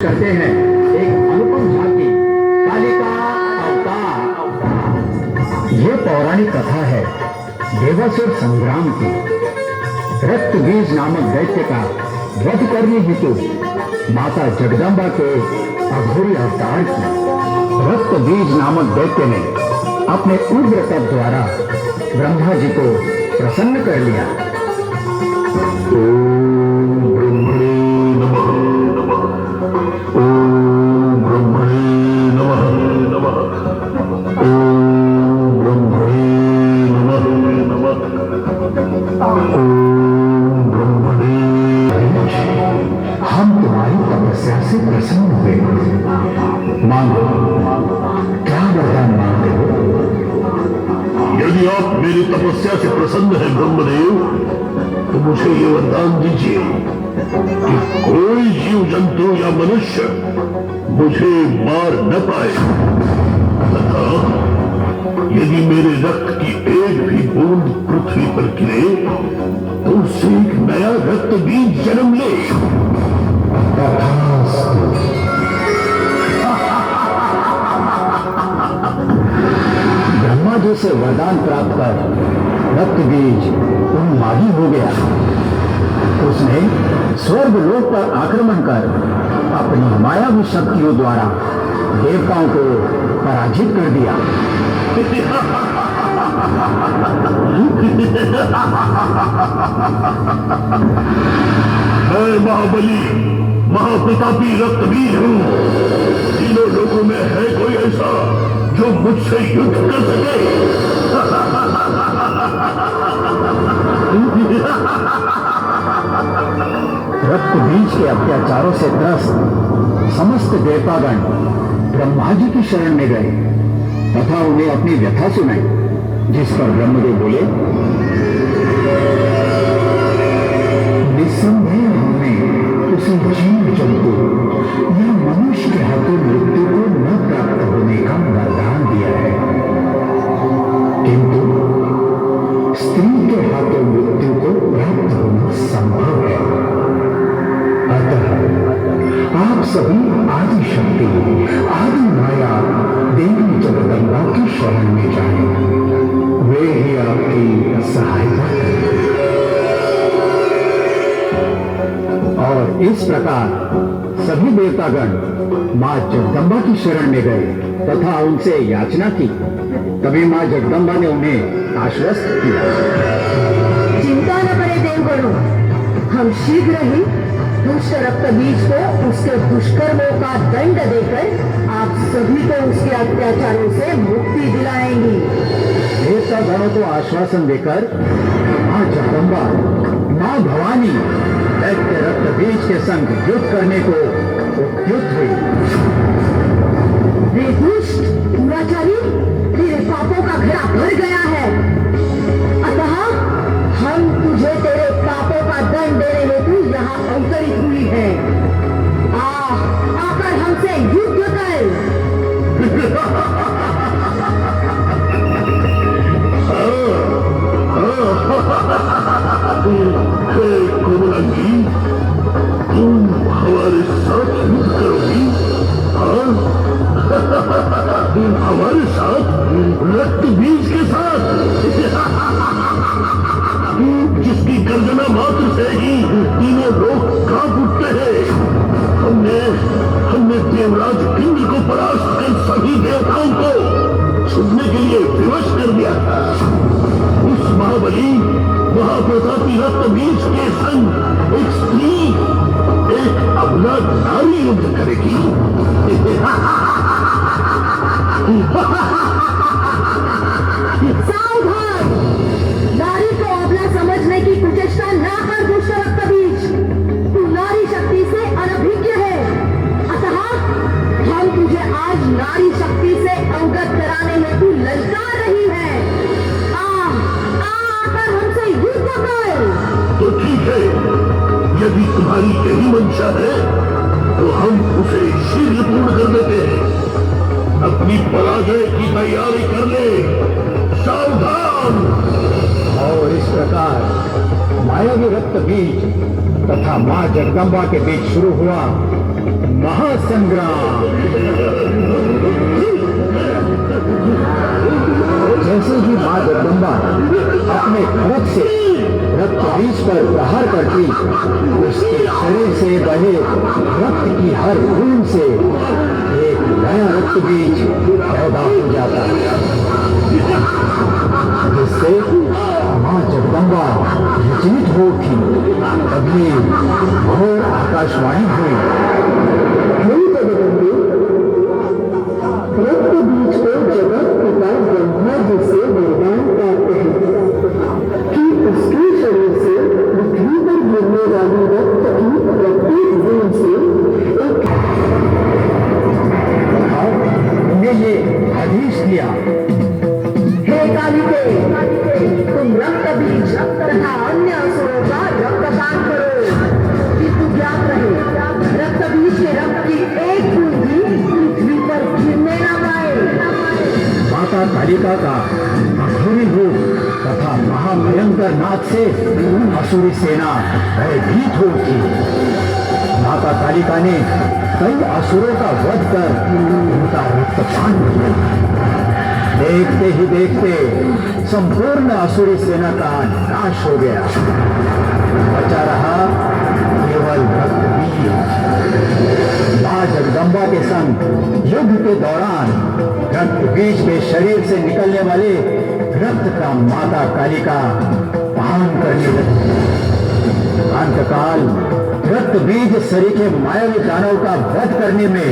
करते हैं एक अनुपम झांकी कालिका अवतार। ये पौराणिक कथा है देवासुर संग्राम की। रक्त बीज नामक दैत्य का वध करने हेतु माता जगदम्बा के अघोरी अवतार की। रक्त बीज नामक दैत्य ने अपने उग्र तप द्वारा ब्रह्मा जी को प्रसन्न कर लिया। हम तुम्हारी तपस्या से प्रसन्न हुए, मांगो क्या वरदान मांगते हो? यदि आप मेरी तपस्या से प्रसन्न हैं ब्रह्मदेव, तो मुझे ये वरदान दीजिए कि कोई जीव जंतु या मनुष्य मुझे मार न पाए, तथा यदि मेरे रक्त की एक भी बूंद पृथ्वी पर गिरे तो उससे एक नया रक्त बीज जन्म ले। ब्रह्मा जी से वरदान प्राप्त कर रक्त बीज उन्मादी हो गया। उसने स्वर्ग लोक पर आक्रमण कर अपनी मायावी शक्तियों द्वारा देवताओं को पराजित कर दिया। मैं महाबली महाप्रतापी रक्त बीज हूँ। तीनों लोगों में है कोई ऐसा जो मुझसे युद्ध कर सके? रक्त बीज के अत्याचारों से त्रस्त समस्त देवतागण ब्रह्मा जी की शरण में गए तथा उन्हें अपनी व्यथा सुनाई, जिस पर ब्रह्मदेव बोले, निस्संदेह हमने उसे जीव जंतु या मनुष्य के हाथों मृत्यु को न प्राप्त होने का वरदान दिया है, किंतु स्त्री के हाथों मृत्यु को प्राप्त होना संभव है। अतः आप सभी आदि शक्ति आदि माया देवी जगदम्बा की शरण में जाएं, वे ही आपकी सहायता करें। और इस प्रकार सभी देवतागण मां जगदम्बा की शरण में गए तथा उनसे याचना की। तभी मां जगदम्बा ने उन्हें आश्वस्त किया। चिंता न करें देवगणों, हम शीघ्र ही दुष्ट रक्त बीज को उसके दुष्कर्मों का दंड देकर आप सभी को उसके अत्याचारों से मुक्ति दिलाएंगी। देवतागणों को आश्वासन देकर मां जगदम्बा मां भवानी दैत्य रक्त बीज के संग युद्ध करने को उद्युक्त हुई। वे दुष्ट दुराचारी, तेरे पापों का घड़ा भर गया है, अतः हम तुझे तेरे पापों का दंड देने हेतु यहाँ अवतरित हुई है। आकर हमसे युद्ध कर। कोमलांगी, तुम हमारे साथ युद्ध करोगी? तुम हमारे साथ रक्त बीज के साथ, जिसकी गर्जना मात्र से ही तीनों लोग कांप उठते हैं। हमने देवराज इंद्र को परास्त कर सभी देवताओं को छुड़ने के लिए विवश कर दिया था। उस महाबली महाप्रतापी रक्त बीज के संग एक स्त्री, एक अबला नारी युद्ध करेगी। सावधान! नारी को अबला समझने की कुचेष्टा ना कर दुष्ट रक्त बीज। तू नारी शक्ति से अनभिज्ञ है, अतः हम तुझे आज नारी शक्ति से अवगत कराने हेतु ललकार रही है। आकर हमसे युद्ध कर। तो ठीक है, यदि तुम्हारी यही मंशा है तो हम उसे शीघ्र पूर्ण कर देते हैं। अपनी पराजय की तैयारी कर ले। सावधान! और इस प्रकार मायावी रक्त बीज तथा मां जगदम्बा के बीच शुरू हुआ महासंग्राम। जैसे ही मां जगदम्बा अपने खड़ग से रक्त बीज पर प्रहार करती, उसके शरीर से बहे रक्त की हर बूंद से एक नया रक्त बीज पैदा हो जाता, जिससे मां जगदम्बा विचलित हो उठी। तभी घोर आकाशवाणी हुई, रक्त बीज को जगत पिता ब्रह्मा जी से वरदान पाते हैं कि उसके शरीर से पृथ्वी पर गिरने वाली रक्त की प्रत्येक बूंद से उन्हें ये आदेश दिया, हे कालिके, तुम रक्त बीज तथा अन्य असुरों का रक्तपान करो, किंतु ज्ञात रहे रक्त बीज के रक्त की एक बूंद भी पृथ्वी पर गिरने न पाए। माता कालिका का अघोरी रूप तथा महाभयंकर नाद से असुरी सेना भयभीत हो उठी। माता कालिका ने कई असुरों का वध कर उनका रक्तपान किया। देखते ही देखते संपूर्ण असुरी सेना का नाश हो गया। बचा रहा केवल रक्त बीज। मां जगदम्बा के संग युद्ध के दौरान रक्त बीज के शरीर से निकलने वाले रक्त का माता कालिका पान करने लगी। अंतकाल रक्त बीज सरीखे मायावी दानव का वध करने में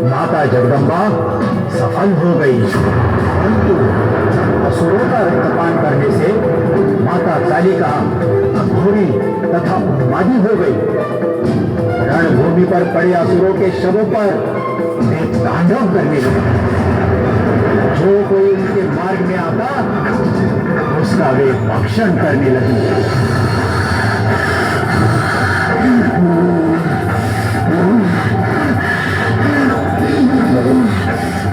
माता जगदम्बा सफल हो गई, परंतु असुरों का रक्तपान करने से माता कालिका अघोरी तथा उन्मादी हो गई। रणभूमि पर पड़े असुरों के शवों पर वे तांडव करने लगे। जो कोई उनके मार्ग में आता उसका वे भक्षण करने लगे।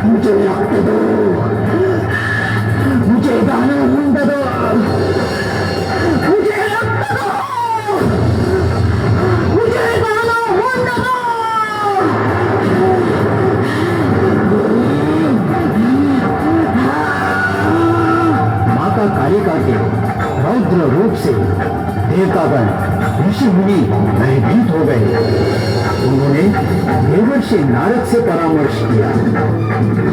मुझे रक्त दो, मुझे दानव मुंड दो, मुझे रक्त दो, मुझे दानव मुंड दो। माता कालिका के रौद्र रूप से देवतागण ऋषि मुनि भयभीत हो गए। उन्होंने देवर्षि नारद से परामर्श किया।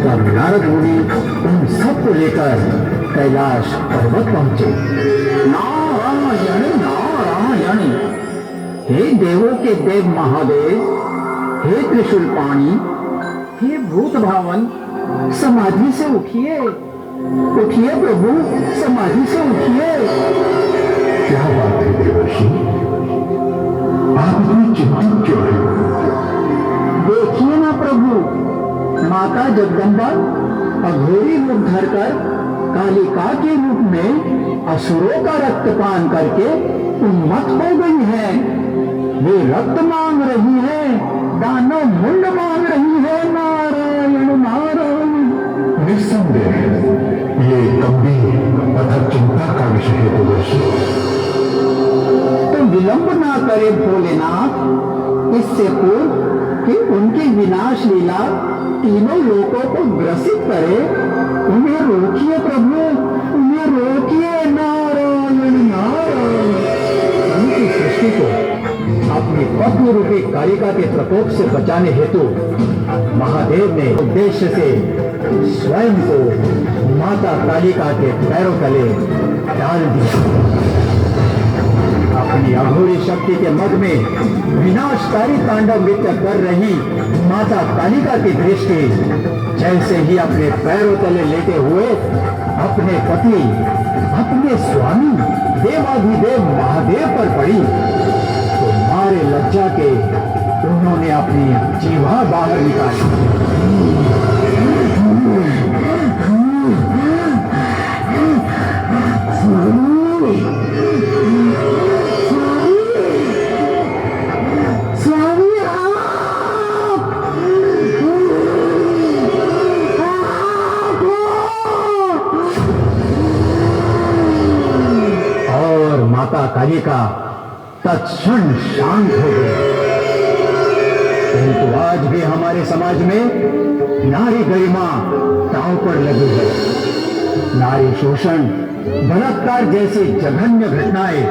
तब नारद मुनि उन सबको लेकर कैलाश पर्वत पहुंचे। नारायण नारायण, हे देवों के देव महादेव, हे त्रिशूल पाणी, हे भूत भावन, समाधि से उठिए, उठिए प्रभु, समाधि से उठिए। क्या बात है देवर्षि, आप इतनी चिंतित क्यों हैं? देखिए ना प्रभु, माता जगदम्बा अघोरी रूप धरकर कालिका के रूप में असुरों का रक्तपान करके उन्मत्त हो गई है। वे रक्त मांग रही है, दानव मुंड मांग रही है। नारायण नारायण। निस्संदेह ये गंभीर तथा चिंता का विषय है देवर्षि। तो विलंब ना करे भोलेनाथ, इससे पूर्व कि उनकी विनाश लीला तीनों लोकों को ग्रसित करे, उन्हें रोकिए प्रभु, उन्हें रोकिए। नारायण नारायण। उनकी सृष्टि को अपनी पत्नी रूपी कालिका के प्रकोप से बचाने हेतु महादेव ने उद्देश्य से स्वयं को माता कालिका के पैरों तले डाल दिया। अपनी अघोरी शक्ति के मद में विनाशकारी तांडव नृत्य कर रही माता कालिका की दृष्टि जैसे ही अपने पैरों तले लेटे हुए अपने पति, अपने स्वामी देवाधिदेव महादेव पर पड़ी, तो मारे लज्जा के उन्होंने अपनी जीवा बाहर निकाली। कालिका तत्क्षण शांत हो गई। किंतु आज भी हमारे समाज में नारी गरिमा दांव पर लगी है। नारी शोषण, बलात्कार जैसी जघन्य घटनाएं